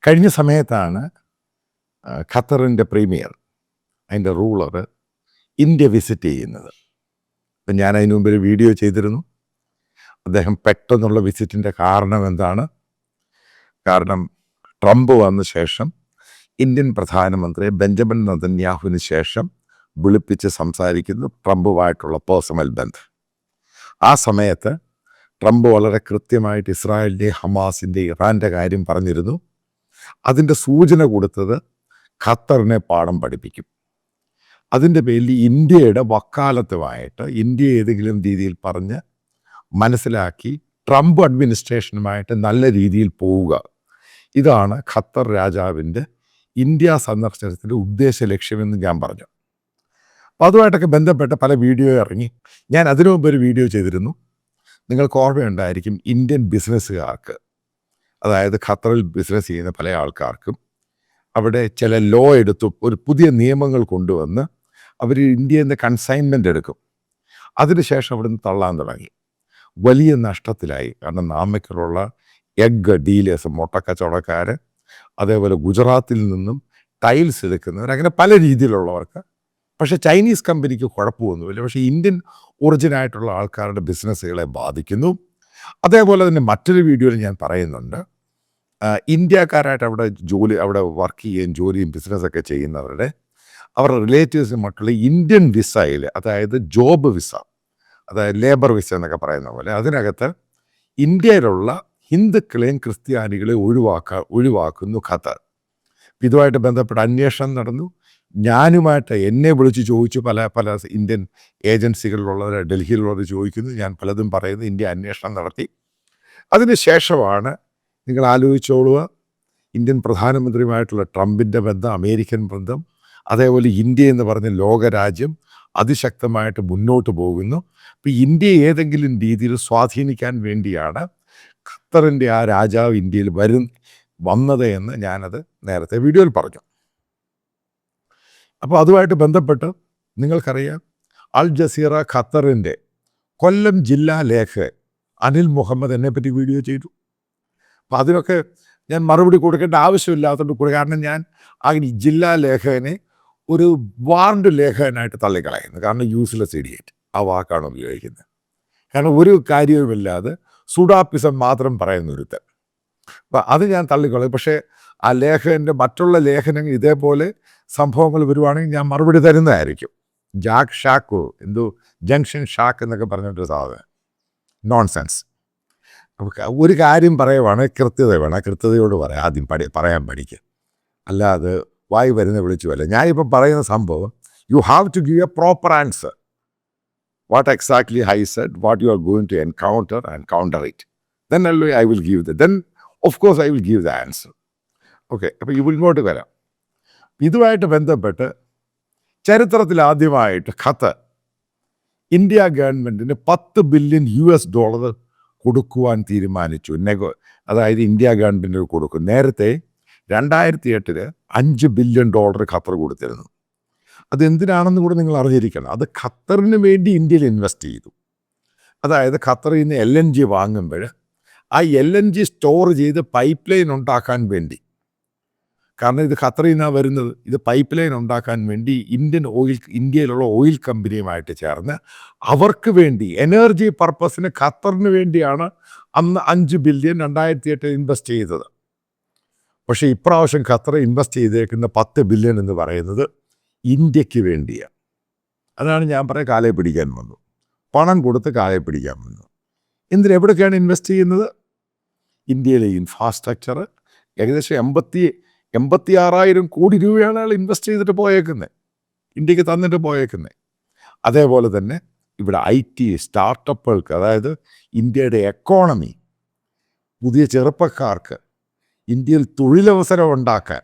കഴിഞ്ഞ സമയത്താണ് ഖത്തറിൻ്റെ പ്രീമിയർ, അതിൻ്റെ റൂളർ ഇന്ത്യ വിസിറ്റ് ചെയ്യുന്നത്. അപ്പം ഞാൻ അതിനു മുമ്പ് ഒരു വീഡിയോ ചെയ്തിരുന്നു. അദ്ദേഹം പെട്ടെന്നുള്ള വിസിറ്റിൻ്റെ കാരണം എന്താണ്? കാരണം ട്രംപ് വന്ന ശേഷം ഇന്ത്യൻ പ്രധാനമന്ത്രി ബെഞ്ചമിൻ നെതന്യാഹുവിന് ശേഷം വിളിപ്പിച്ച് സംസാരിക്കുന്നു ട്രംപുമായിട്ടുള്ള പേഴ്സണൽ ബന്ധം. ആ സമയത്ത് ട്രംപ് വളരെ കൃത്യമായിട്ട് ഇസ്രായേലിൻ്റെ, ഹമാസിൻ്റെ, ഇറാൻ്റെ കാര്യം പറഞ്ഞിരുന്നു. അതിൻ്റെ സൂചന കൊടുത്തത് ഖത്തറിനെ പാഠം പഠിപ്പിക്കും. അതിൻ്റെ പേരിൽ ഇന്ത്യയുടെ വക്കാലത്തുമായിട്ട് ഇന്ത്യ ഏതെങ്കിലും രീതിയിൽ പറഞ്ഞ് മനസ്സിലാക്കി ട്രംപ് അഡ്മിനിസ്ട്രേഷനുമായിട്ട് നല്ല രീതിയിൽ പോവുക. ഇതാണ് ഖത്തർ രാജാവിൻ്റെ ഇന്ത്യ സന്ദർശനത്തിൻ്റെ ഉദ്ദേശ ലക്ഷ്യമെന്ന് ഞാൻ പറഞ്ഞു. അപ്പോൾ അതുമായിട്ടൊക്കെ ബന്ധപ്പെട്ട പല വീഡിയോ ഇറങ്ങി. ഞാൻ അതിനു മുമ്പ് ഒരു വീഡിയോ ചെയ്തിരുന്നു. നിങ്ങൾക്ക് ഓർമ്മയുണ്ടായിരിക്കും, ഇന്ത്യൻ ബിസിനസ്സുകാർക്ക്, അതായത് ഖത്തറിൽ ബിസിനസ് ചെയ്യുന്ന പല ആൾക്കാർക്കും അവിടെ ചില ലോ എടുത്തു ഒരു പുതിയ നിയമങ്ങൾ കൊണ്ടുവന്ന് അവർ ഇന്ത്യയിൽ നിന്ന് കൺസൈൻമെൻ്റ് എടുക്കും. അതിനുശേഷം അവിടെ നിന്ന് തള്ളാൻ തുടങ്ങി. വലിയ നഷ്ടത്തിലായി. കാരണം നാമക്കലുള്ള എഗ് ഡീലേഴ്സ്, മുട്ടക്കച്ചവടക്കാർ, അതേപോലെ ഗുജറാത്തിൽ നിന്നും ടൈൽസ് എടുക്കുന്നവർ, അങ്ങനെ പല രീതിയിലുള്ളവർക്ക്. പക്ഷേ ചൈനീസ് കമ്പനിക്ക് കുഴപ്പമൊന്നുമില്ല. പക്ഷേ ഇന്ത്യൻ ഒറിജിനായിട്ടുള്ള ആൾക്കാരുടെ ബിസിനസ്സുകളെ ബാധിക്കുന്നു. അതേപോലെ തന്നെ മറ്റൊരു വീഡിയോയിൽ ഞാൻ പറയുന്നുണ്ട്, ഇന്ത്യക്കാരായിട്ട് അവിടെ വർക്ക് ചെയ്യുകയും ജോലിയും ബിസിനസ്സൊക്കെ ചെയ്യുന്നവരുടെ അവരുടെ റിലേറ്റീവ്സിന് മക്കൾ ഇന്ത്യൻ വിസയിൽ, അതായത് ജോബ് വിസ, അതായത് ലേബർ വിസ എന്നൊക്കെ പറയുന്ന പോലെ, അതിനകത്ത് ഇന്ത്യയിലുള്ള ഹിന്ദുക്കളെയും ക്രിസ്ത്യാനികളെയും ഒഴിവാക്കുന്നു ഖത്തർ. ഇതുമായിട്ട് ബന്ധപ്പെട്ട അന്വേഷണം നടന്നു. ഞാനുമായിട്ട് എന്നെ വിളിച്ച് ചോദിച്ചു, പല ഇന്ത്യൻ ഏജൻസികളിലുള്ളവർ, ഡൽഹിയിലുള്ളവർ ചോദിക്കുന്നു. ഞാൻ പലതും പറയുന്നു. ഇന്ത്യ അന്വേഷണം നടത്തി. അതിന് ശേഷമാണ്, നിങ്ങൾ ആലോചിച്ചോളുക, ഇന്ത്യൻ പ്രധാനമന്ത്രിയുമായിട്ടുള്ള ട്രംപിൻ്റെ ബന്ധം, അമേരിക്കൻ ബന്ധം, അതേപോലെ ഇന്ത്യ എന്ന് പറഞ്ഞ ലോകരാജ്യം അതിശക്തമായിട്ട് മുന്നോട്ട് പോകുന്നു. അപ്പോൾ ഇന്ത്യ ഏതെങ്കിലും രീതിയിൽ സ്വാധീനിക്കാൻ വേണ്ടിയാണ് ഖത്തറിൻ്റെ ആ രാജാവ് ഇന്ത്യയിൽ വന്നത് എന്ന് ഞാനത് നേരത്തെ വീഡിയോയിൽ പറഞ്ഞു. അപ്പോൾ അതുമായിട്ട് ബന്ധപ്പെട്ട് നിങ്ങൾക്കറിയാം, അൽ ജസീറ ഖത്തറിൻ്റെ കൊല്ലം ജില്ലാ ലേഖകൻ അനിൽ മുഹമ്മദ് എന്നെപ്പറ്റി വീഡിയോ ചെയ്തു. അപ്പോൾ അതിനൊക്കെ ഞാൻ മറുപടി കൊടുക്കേണ്ട ആവശ്യമില്ലാത്തതുകൊണ്ട് കാരണം ഞാൻ ആ ജില്ലാ ലേഖകനെ ഒരു വാർഡ് ലേഖകനായിട്ട് തള്ളിക്കളയുന്നു. കാരണം യൂസ്ലെസ് ഇഡിയറ്റ് ആ വാക്കാണ് ഉപയോഗിക്കുന്നത്. കാരണം ഒരു കാര്യവുമില്ലാതെ സുഡാപ്പിസം മാത്രം പറയുന്ന ഒരുത്തൻ. അപ്പം അത് ഞാൻ തള്ളിക്കളയും. പക്ഷേ ആ ലേഖകൻ്റെ മറ്റുള്ള ലേഖനങ്ങൾ ഇതേപോലെ സംഭവങ്ങൾ വരുവാണെങ്കിൽ ഞാൻ മറുപടി തരുന്നതായിരിക്കും. ജംഗ്ഷൻ ഷാക്ക് എന്നൊക്കെ പറഞ്ഞിട്ടൊരു സാധനം, നോൺസെൻസ്. ഒരു കാര്യം പറയുവാണ്, കൃത്യത വേണം. കൃത്യതയോട് പറയാം, ആദ്യം പറയാൻ പഠിക്കുക. അല്ലാതെ വായി വരുന്ന വിളിച്ചുമല്ല. ഞാനിപ്പോൾ പറയുന്ന സംഭവം, you have to give a proper answer. What exactly I said, what you are going to encounter and counter it. Then I will give then of course I will give the answer. Okay, അപ്പോൾ ഇങ്ങോട്ട് വരാം. ഇതുമായിട്ട് ബന്ധപ്പെട്ട് ചരിത്രത്തിൽ ആദ്യമായിട്ട് Qatar India ഗവൺമെൻറ്റിന് $10 billion കൊടുക്കുവാൻ തീരുമാനിച്ചു. അതായത് ഇന്ത്യ ഗവൺമെൻറ് കൊടുക്കും. നേരത്തെ 2008 $5 ബില്യൺ ഖത്തർ കൊടുത്തിരുന്നു. അതെന്തിനാണെന്ന് കൂടെ നിങ്ങൾ അറിഞ്ഞിരിക്കണം. അത് ഖത്തറിന് വേണ്ടി ഇന്ത്യയിൽ ഇൻവെസ്റ്റ് ചെയ്തു. അതായത് ഖത്തറിൽ നിന്ന് LNG വാങ്ങുമ്പോൾ ആ LNG സ്റ്റോർ ചെയ്ത് പൈപ്പ് ലൈൻ ഉണ്ടാക്കാൻ വേണ്ടി, കാരണം ഇത് ഖത്തറിൽ നിന്നാണ് വരുന്നത്, ഇത് പൈപ്പ് ലൈൻ ഉണ്ടാക്കാൻ വേണ്ടി ഇന്ത്യയിലുള്ള ഓയിൽ കമ്പനിയുമായിട്ട് ചേർന്ന് അവർക്ക് വേണ്ടി എനർജി പർപ്പസിന് ഖത്തറിന് വേണ്ടിയാണ് അന്ന് $5 ബില്യൺ 2008 ഇൻവെസ്റ്റ് ചെയ്തത്. പക്ഷേ ഇപ്രാവശ്യം ഖത്തർ ഇൻവെസ്റ്റ് ചെയ്തേക്കുന്ന $10 ബില്യൺ എന്ന് പറയുന്നത് ഇന്ത്യക്ക് വേണ്ടിയാണ്. അതാണ് ഞാൻ പറയാം, കാലേ പിടിക്കാൻ വന്നു, പണം കൊടുത്ത് കാലേ പിടിക്കാൻ വന്നു. എവിടേക്കാണ് ഇൻവെസ്റ്റ് ചെയ്യുന്നത്? ഇന്ത്യയിലെ ഇൻഫ്രാസ്ട്രക്ചർ ഏകദേശം 86,000 കോടി രൂപയാണ് അയാൾ ഇൻവെസ്റ്റ് ചെയ്തിട്ട് പോയേക്കുന്നത്, ഇന്ത്യക്ക് തന്നിട്ട് പോയേക്കുന്നത്. അതേപോലെ തന്നെ ഇവിടെ IT സ്റ്റാർട്ടപ്പുകൾക്ക്, അതായത് ഇന്ത്യയുടെ എക്കോണമി, പുതിയ ചെറുപ്പക്കാർക്ക് ഇന്ത്യയിൽ തൊഴിലവസരം ഉണ്ടാക്കാൻ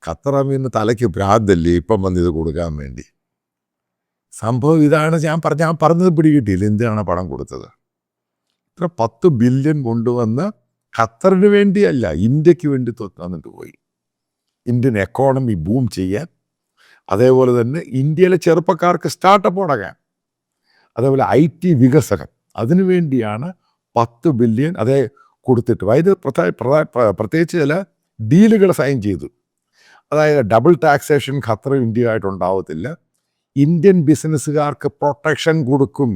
ഖത്തർ അമീറിന് തലയ്ക്ക് ഭ്രാന്തല്ലേ ഇപ്പം വന്നിത് കൊടുക്കാൻ വേണ്ടി. സംഭവം ഇതാണ്. ഞാൻ പറഞ്ഞത് പിടികിട്ടിയില്ല. എന്തിനാണ് പണം കൊടുത്തത്? ഇത്ര $10 ബില്യൺ കൊണ്ടുവന്ന് ഖത്തറിന് വേണ്ടിയല്ല, ഇന്ത്യക്ക് വേണ്ടി തന്നിട്ട് പോയി. ഇന്ത്യൻ എക്കോണമി ബൂം ചെയ്യാൻ, അതേപോലെ തന്നെ ഇന്ത്യയിലെ ചെറുപ്പക്കാർക്ക് സ്റ്റാർട്ടപ്പ് തുടങ്ങാൻ, അതേപോലെ IT വികസനം, അതിനുവേണ്ടിയാണ് $10 ബില്യൺ അതേ കൊടുത്തിട്ട്. ഇത് പ്രത്യേകിച്ച് ചില ഡീലുകൾ സൈൻ ചെയ്തു. അതായത് ഡബിൾ ടാക്സേഷൻ ഖത്തറും ഇന്ത്യയുമായിട്ട് ഉണ്ടാവത്തില്ല, ഇന്ത്യൻ ബിസിനസ്സുകാർക്ക് പ്രൊട്ടക്ഷൻ കൊടുക്കും.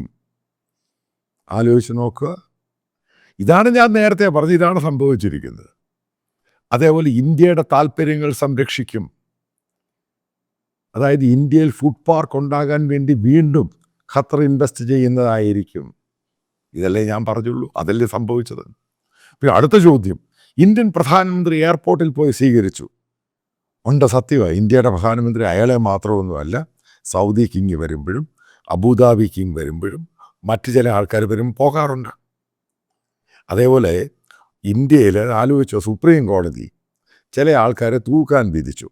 ആലോചിച്ച് നോക്കുക. ഇതാണ് ഞാൻ നേരത്തെ പറഞ്ഞത്, ഇതാണ് സംഭവിച്ചിരിക്കുന്നത്. അതേപോലെ ഇന്ത്യയുടെ താല്പര്യങ്ങൾ സംരക്ഷിക്കും. അതായത് ഇന്ത്യയിൽ ഫുഡ് പാർക്ക് ഉണ്ടാകാൻ വേണ്ടി വീണ്ടും ഖത്തർ ഇൻവെസ്റ്റ് ചെയ്യുന്നതായിരിക്കും. ഇതല്ലേ ഞാൻ പറഞ്ഞുള്ളൂ, അതല്ലേ സംഭവിച്ചത്. പിന്നെ അടുത്ത ചോദ്യം, ഇന്ത്യൻ പ്രധാനമന്ത്രി എയർപോർട്ടിൽ പോയി സ്വീകരിച്ചു. ഉണ്ട്, സത്യമായി. ഇന്ത്യയുടെ പ്രധാനമന്ത്രി അയാളെ മാത്രമൊന്നുമല്ല, സൗദി കിങ് വരുമ്പോഴും അബുദാബി കിങ് വരുമ്പോഴും മറ്റ് ചില ആൾക്കാർ വരും പോകാറുണ്ട്. അതേപോലെ ഇന്ത്യയിൽ ആലോചിച്ചോ, സുപ്രീം കോടതി ചില ആൾക്കാരെ തൂക്കാൻ വിധിച്ചു.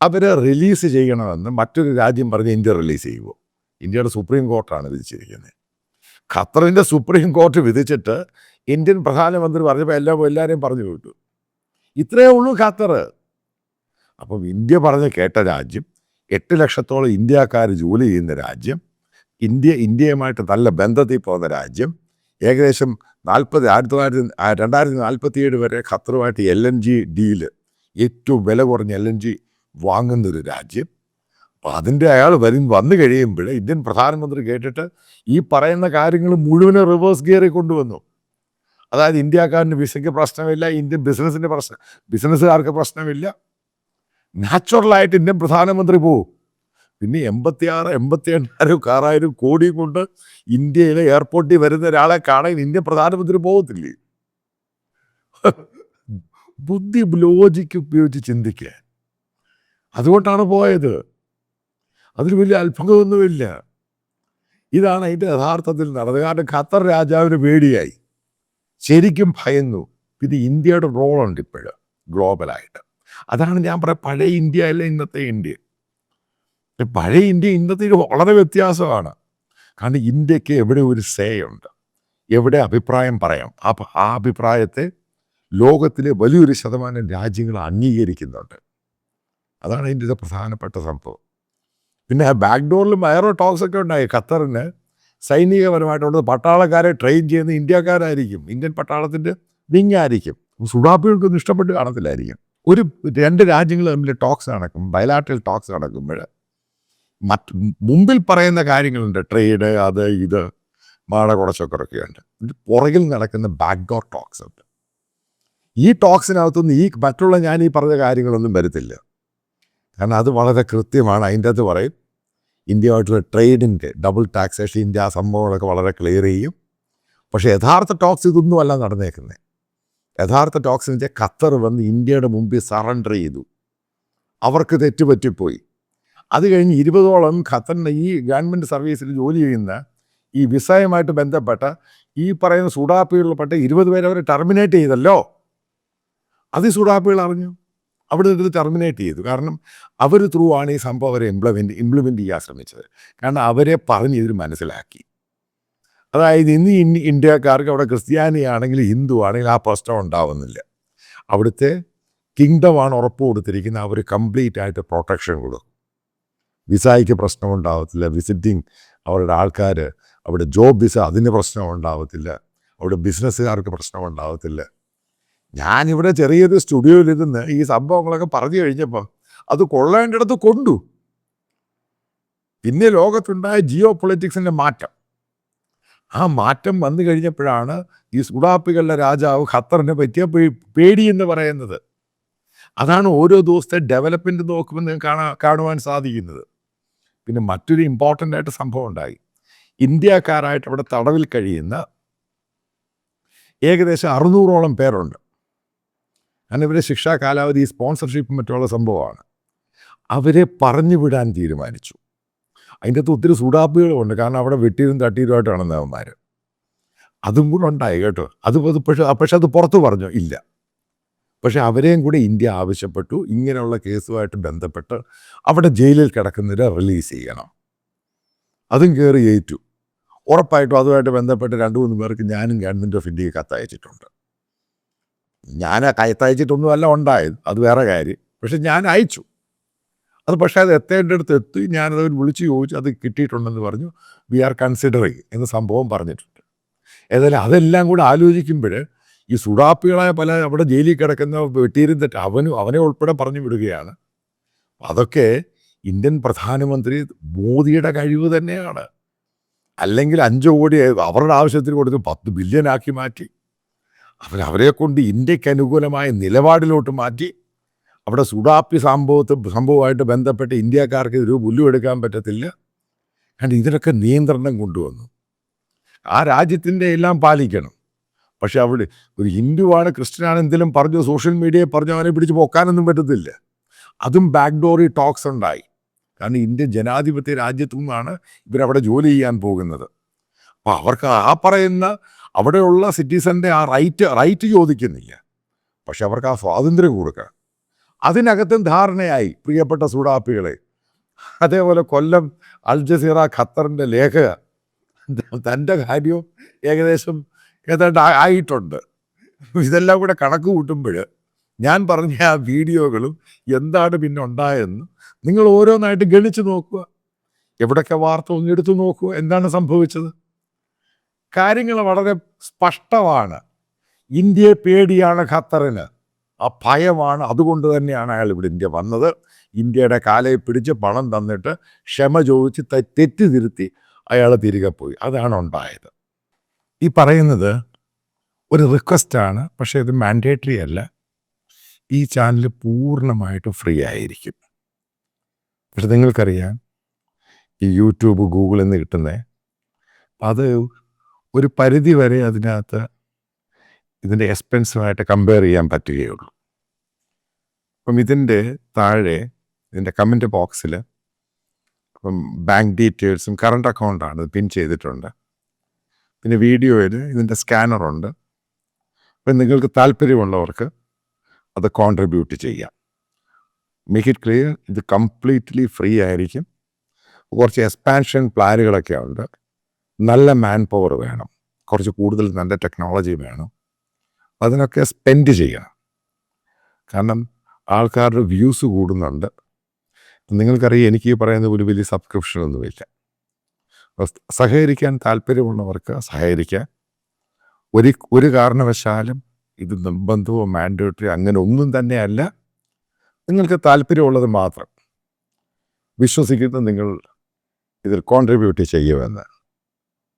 അവരെ റിലീസ് ചെയ്യണമെന്ന് മറ്റൊരു രാജ്യം പറഞ്ഞ് ഇന്ത്യ റിലീസ് ചെയ്യുമോ? ഇന്ത്യയുടെ സുപ്രീം കോർട്ടാണ് വിധിച്ചിരിക്കുന്നത്. ഖത്തറിൻ്റെ സുപ്രീം കോർട്ട് വിധിച്ചിട്ട് ഇന്ത്യൻ പ്രധാനമന്ത്രി പറഞ്ഞപ്പോൾ എല്ലാവരെയും പറഞ്ഞു വിട്ടു. ഇത്രയേ ഉള്ളൂ ഖത്തർ. അപ്പം ഇന്ത്യ പറഞ്ഞ് കേട്ട രാജ്യം, 8 ലക്ഷത്തോളം ഇന്ത്യക്കാർ ജോലി ചെയ്യുന്ന രാജ്യം, ഇന്ത്യയുമായിട്ട് നല്ല ബന്ധത്തിൽ പോകുന്ന രാജ്യം, ഏകദേശം 2047 വരെ ഖത്തറുമായിട്ട് LNG ഡീല്, ഏറ്റവും വില കുറഞ്ഞ LNG വാങ്ങുന്നൊരു രാജ്യം. അപ്പോൾ അതിൻ്റെ അയാൾ വന്നു കഴിയുമ്പോൾ ഇന്ത്യൻ പ്രധാനമന്ത്രി കേട്ടിട്ട് ഈ പറയുന്ന കാര്യങ്ങൾ മുഴുവനും റിവേഴ്സ് ഗിയറിൽ കൊണ്ടുവന്നു. അതായത് ഇന്ത്യക്കാരന് വിസയ്ക്ക് പ്രശ്നമില്ല, ഇന്ത്യൻ ബിസിനസ്സുകാർക്ക് പ്രശ്നമില്ല, നാച്ചുറലായിട്ട് ഇന്ത്യൻ പ്രധാനമന്ത്രി പോവും. പിന്നെ 86,000 കോടി കൊണ്ട് ഇന്ത്യയിലെ എയർപോർട്ടിൽ വരുന്ന ഒരാളെ കാണാൻ ഇന്ത്യൻ പ്രധാനമന്ത്രി പോകത്തില്ലേ? ബുദ്ധി, ലോജിക്ക് ഉപയോഗിച്ച് ചിന്തിക്കുക. അതുകൊണ്ടാണ് പോയത്. അതിൽ വലിയ അത്ഭുതമൊന്നുമില്ല. ഇതാണ് അതിൻ്റെ യഥാർത്ഥത്തിൽ നടന്നത്. കാരണം ഖത്തർ രാജാവിന് പേടിയായി, ശരിക്കും ഭയന്നു. പിന്നെ ഇന്ത്യയുടെ റോളുണ്ട് ഇപ്പോഴും ഗ്ലോബലായിട്ട്. അതാണ് ഞാൻ പറയാം, പഴയ ഇന്ത്യ അല്ല ഇന്നത്തെ ഇന്ത്യ. പഴയ ഇന്ത്യ ഇന്നത്തെ വളരെ വ്യത്യാസമാണ്. കാരണം ഇന്ത്യക്ക് എവിടെ ഒരു സേ ഉണ്ട്, എവിടെ അഭിപ്രായം പറയാം. ആ അഭിപ്രായത്തെ ലോകത്തിലെ വലിയൊരു ശതമാനം രാജ്യങ്ങൾ അംഗീകരിക്കുന്നുണ്ട്. അതാണ് ഇതിൻ്റെ പ്രധാനപ്പെട്ട സംഭവം. പിന്നെ ബാക്ക്ഡോറിൽ വയറോ ടോക്സ് ഒക്കെ ഉണ്ടായി. ഖത്തറിന് സൈനികപരമായിട്ടുള്ളത് പട്ടാളക്കാരെ ട്രെയിൻ ചെയ്യുന്ന ഇന്ത്യക്കാരായിരിക്കും, ഇന്ത്യൻ പട്ടാളത്തിൻ്റെ വിങ്ങായിരിക്കും. സുഡാപ്പികൾക്കൊന്നും ഇഷ്ടപ്പെട്ട് കാണത്തില്ലായിരിക്കും. 2 രാജ്യങ്ങൾ തമ്മിൽ ടോക്സ് നടക്കും, ബയലാട്രൽ ടോക്സ് നടക്കുമ്പോൾ മുമ്പിൽ പറയുന്ന കാര്യങ്ങളുണ്ട്, ട്രേഡ്, അത് ഇത്, മാട കുറച്ചൊക്കെ ഉണ്ട്. പുറകിൽ നടക്കുന്ന ബാക്ക്ഡോർ ടോക്സ് ഉണ്ട്. ഈ ടോക്സിനകത്തൊന്നും മറ്റുള്ള ഞാൻ ഈ പറഞ്ഞ കാര്യങ്ങളൊന്നും വരത്തില്ല. കാരണം അത് വളരെ കൃത്യമാണ്. അതിൻ്റെ അകത്ത് പറയും ഇന്ത്യയുമായിട്ടുള്ള ട്രേഡിൻ്റെ ഡബിൾ ടാക്സേഷൻ, ഇന്ത്യ ആ സംഭവങ്ങളൊക്കെ വളരെ ക്ലിയർ ചെയ്യും. പക്ഷേ യഥാർത്ഥ ടോക്സ് ഇതൊന്നും അല്ല നടന്നേക്കുന്നത്. യഥാർത്ഥ ടോക്സ് എന്ന് വെച്ചാൽ ഖത്തർ വന്ന് ഇന്ത്യയുടെ മുമ്പിൽ സറണ്ടർ ചെയ്തു, അവർക്ക് തെറ്റുപറ്റിപ്പോയി. അത് കഴിഞ്ഞ് 20ഓളം ഖത്തറിൻ്റെ ഈ ഗവൺമെൻറ് സർവീസിൽ ജോലി ചെയ്യുന്ന ഈ വിസയുമായിട്ട് ബന്ധപ്പെട്ട ഈ പറയുന്ന സുഡാപ്പികളിൽപ്പെട്ട 20 പേരെ അവർ ടെർമിനേറ്റ് ചെയ്തല്ലോ. അത് ഈ സുഡാപ്പികൾ അറിഞ്ഞു, അവിടെ നിന്ന് ടെർമിനേറ്റ് ചെയ്തു. കാരണം അവർ ത്രൂ ആണ് ഈ സംഭവം അവരെ ഇംപ്ലിമെൻറ്റ് ചെയ്യാൻ ശ്രമിച്ചത്. കാരണം അവരെ പറഞ്ഞ് ഇതിൽ മനസ്സിലാക്കി. അതായത് ഇന്ന് ഇന്ത്യക്കാർക്ക് അവിടെ ക്രിസ്ത്യാനിയാണെങ്കിൽ ഹിന്ദു ആണെങ്കിൽ ആ പ്രശ്നം ഉണ്ടാവുന്നില്ല. അവിടുത്തെ കിങ്ഡമാണ് ഉറപ്പ് കൊടുത്തിരിക്കുന്നത്, അവർ കംപ്ലീറ്റ് ആയിട്ട് പ്രൊട്ടക്ഷൻ കൊടുക്കും. വിസയ്ക്ക് പ്രശ്നം ഉണ്ടാവത്തില്ല, വിസിറ്റിംഗ് അവരുടെ ആൾക്കാർ, അവിടെ ജോബ് വിസ അതിന് പ്രശ്നം ഉണ്ടാവത്തില്ല, അവിടെ ബിസിനസ്സുകാർക്ക് പ്രശ്നം ഉണ്ടാവത്തില്ല. ഞാനിവിടെ ചെറിയൊരു സ്റ്റുഡിയോയിലിരുന്ന് ഈ സംഭവങ്ങളൊക്കെ പറഞ്ഞു കഴിഞ്ഞപ്പോൾ അത് കൊള്ളേണ്ടിടത്ത് കൊണ്ടു. പിന്നെ ലോകത്തുണ്ടായ ജിയോ പൊളിറ്റിക്സിൻ്റെ മാറ്റം, ആ മാറ്റം വന്നു കഴിഞ്ഞപ്പോഴാണ് ഈ സുഡാപ്പികളുടെ രാജാവ് ഖത്തറിനെ പറ്റിയ പേടിയെന്ന് പറയുന്നത്. അതാണ് ഓരോ ദിവസത്തെ ഡെവലപ്മെൻറ്റ് നോക്കുമ്പോൾ നിങ്ങൾക്ക് കാണുവാൻ സാധിക്കുന്നത്. പിന്നെ മറ്റൊരു ഇമ്പോർട്ടൻ്റ് ആയിട്ട് സംഭവം ഉണ്ടായി. ഇന്ത്യക്കാരായിട്ട് അവിടെ തടവിൽ കഴിയുന്ന ഏകദേശം 600ഓളം പേരുണ്ട്. കാരണം ഇവരെ ശിക്ഷാ കാലാവധി സ്പോൺസർഷിപ്പും മറ്റുള്ള സംഭവമാണ്. അവരെ പറഞ്ഞു വിടാൻ തീരുമാനിച്ചു. അതിൻ്റെ അകത്ത് ഒത്തിരി സുഡാപ്പികളുമുണ്ട്. കാരണം അവിടെ വെട്ടിയതും തട്ടിയതുമായിട്ടാണ് അവന്മാർ. അതും കൂടെ ഉണ്ടായി കേട്ടോ. പക്ഷെ അത് പുറത്ത് പറഞ്ഞു ഇല്ല. പക്ഷെ അവരെയും കൂടി ഇന്ത്യ ആവശ്യപ്പെട്ടു, ഇങ്ങനെയുള്ള കേസുമായിട്ട് ബന്ധപ്പെട്ട് അവിടെ ജയിലിൽ കിടക്കുന്നവരെ റിലീസ് ചെയ്യണം. അതും കയറി ഏറ്റു. ഉറപ്പായിട്ടും അതുമായിട്ട് ബന്ധപ്പെട്ട് 2-3 പേർക്ക് ഞാനും ഗവൺമെൻറ് ഓഫ് ഇന്ത്യക്ക് കത്തയച്ചിട്ടുണ്ട്. ഞാൻ കത്തയച്ചിട്ടൊന്നുമല്ല ഉണ്ടായത്, അത് വേറെ കാര്യം. പക്ഷെ ഞാൻ അയച്ചു അത്. പക്ഷേ അത് എത്തേണ്ടടുത്ത് എത്തി. ഞാനത് വിളിച്ച് ചോദിച്ചു, അത് കിട്ടിയിട്ടുണ്ടെന്ന് പറഞ്ഞു. വി ആർ കൺസിഡറിങ് എന്ന സംഭവം പറഞ്ഞിട്ടുണ്ട്. ഏതായാലും അതെല്ലാം കൂടെ ആലോചിക്കുമ്പോൾ ഈ സുഡാപ്പികളായ പല അവിടെ ജയിലിൽ കിടക്കുന്ന വെട്ടിയിരുന്നിട്ട് അവനെ ഉൾപ്പെടെ പറഞ്ഞു വിടുകയാണ്. അതൊക്കെ ഇന്ത്യൻ പ്രധാനമന്ത്രി മോദിയുടെ കഴിവ് തന്നെയാണ്. അല്ലെങ്കിൽ 5 കോടി അവരുടെ ആവശ്യത്തിന് കൊടുത്ത് 10 ബില്യൺ ആക്കി മാറ്റി. അവരെ കൊണ്ട് ഇന്ത്യക്ക് അനുകൂലമായ നിലപാടിലോട്ട് മാറ്റി. അവിടെ സുഡാപ്പി സംഭവമായിട്ട് ബന്ധപ്പെട്ട് ഇന്ത്യക്കാർക്ക് ഒരു പുല്ലും എടുക്കാൻ പറ്റത്തില്ല. കാരണം ഇതിനൊക്കെ നിയന്ത്രണം കൊണ്ടുവന്നു. ആ രാജ്യത്തിൻ്റെ എല്ലാം പാലിക്കണം. പക്ഷെ അവിടെ ഒരു ഹിന്ദുവാണ്, ക്രിസ്ത്യനാണ്, എന്തെങ്കിലും പറഞ്ഞു സോഷ്യൽ മീഡിയയിൽ പറഞ്ഞു അവനെ പിടിച്ച് പൊക്കാനൊന്നും പറ്റത്തില്ല. അതും ബാക്ക്ഡോറിൽ ടോക്സ് ഉണ്ടായി. കാരണം ഇന്ത്യ ജനാധിപത്യ രാജ്യത്തു നിന്നാണ് ഇവരവിടെ ജോലി ചെയ്യാൻ പോകുന്നത്. അപ്പോൾ അവർക്ക് ആ പറയുന്ന അവിടെയുള്ള സിറ്റിസൻ്റെ ആ റൈറ്റ് ചോദിക്കുന്നില്ല. പക്ഷെ അവർക്ക് ആ സ്വാതന്ത്ര്യം കൊടുക്കുക. അതിനകത്തും ധാരണയായി പ്രിയപ്പെട്ട സുഡാപ്പികളെ. അതേപോലെ കൊല്ലം അൽ ജസീറ ഖത്തറിൻ്റെ ലേഖക തൻ്റെ കാര്യവും ഏകദേശം ഏതാണ്ട് ആയിട്ടുണ്ട്. ഇതെല്ലാം കൂടെ കണക്ക് കൂട്ടുമ്പോൾ ഞാൻ പറഞ്ഞ ആ വീഡിയോകളും എന്താണ് പിന്നെ ഉണ്ടായതെന്ന് നിങ്ങൾ ഓരോന്നായിട്ട് ഗണിച്ച് നോക്കുക. എവിടൊക്കെ വാർത്ത ഒന്നെടുത്ത് നോക്കുക, എന്താണ് സംഭവിച്ചത്. കാര്യങ്ങൾ വളരെ സ്പഷ്ടമാണ്. ഇന്ത്യയെ പേടിയാണ് ഖത്തറിന്, ആ ഭയമാണ്. അതുകൊണ്ട് തന്നെയാണ് അയാൾ ഇവിടെ ഇന്ത്യ വന്നത്. ഇന്ത്യയുടെ കാലയെ പിടിച്ച് പണം തന്നിട്ട് ക്ഷമ ചോദിച്ച് തെറ്റ് തിരുത്തി അയാൾ തിരികെ പോയി. അതാണ് ഉണ്ടായത്. ഈ പറയുന്നത് ഒരു റിക്വസ്റ്റാണ്, പക്ഷേ ഇത് മാൻഡേറ്ററി അല്ല. ഈ ചാനൽ പൂർണ്ണമായിട്ടും ഫ്രീ ആയിരിക്കും. പക്ഷെ നിങ്ങൾക്കറിയാം ഈ യൂട്യൂബ് ഗൂഗിളിൽ നിന്ന് കിട്ടുന്നത് അത് ഒരു പരിധി വരെ അതിനകത്ത് ഇതിൻ്റെ എക്സ്പെൻസുമായിട്ട് കമ്പയർ ചെയ്യാൻ പറ്റുകയുള്ളൂ. അപ്പം ഇതിൻ്റെ താഴെ ഇതിൻ്റെ കമൻറ്റ് ബോക്സിൽ ഇപ്പം ബാങ്ക് ഡീറ്റെയിൽസും കറണ്ട് അക്കൗണ്ടാണ് പിൻ ചെയ്തിട്ടുണ്ട്. പിന്നെ വീഡിയോയിൽ ഇതിൻ്റെ സ്കാനറുണ്ട്. അപ്പം നിങ്ങൾക്ക് താല്പര്യമുള്ളവർക്ക് അത് കോൺട്രിബ്യൂട്ട് ചെയ്യാം. മേക്ക് ഇറ്റ് ക്ലിയർ, ഇത് കംപ്ലീറ്റ്ലി ഫ്രീ ആയിരിക്കും. കുറച്ച് എക്സ്പാൻഷൻ പ്ലാനുകളൊക്കെ ഉണ്ട്. നല്ല മാൻ പവർ വേണം, കുറച്ച് കൂടുതൽ നല്ല ടെക്നോളജി വേണം. അതിനൊക്കെ സ്പെൻഡ് ചെയ്യണം. കാരണം ആൾക്കാരുടെ വ്യൂസ് കൂടുന്നുണ്ട്. നിങ്ങൾക്കറിയാം എനിക്ക് ഈ പറയുന്ന ഒരു വലിയ സബ്സ്ക്രിപ്ഷനൊന്നുമില്ല. സഹകരിക്കാൻ താല്പര്യമുള്ളവർക്ക് സഹകരിക്കാൻ. ഒരു കാരണവശാലും ഇത് നിർബന്ധമോ മാൻഡേറ്ററി അങ്ങനെ ഒന്നും തന്നെയല്ല. നിങ്ങൾക്ക് താല്പര്യമുള്ളത് മാത്രം വിശ്വസിക്കുന്ന നിങ്ങൾ ഇതിൽ കോൺട്രിബ്യൂട്ട് ചെയ്യുമെന്ന്.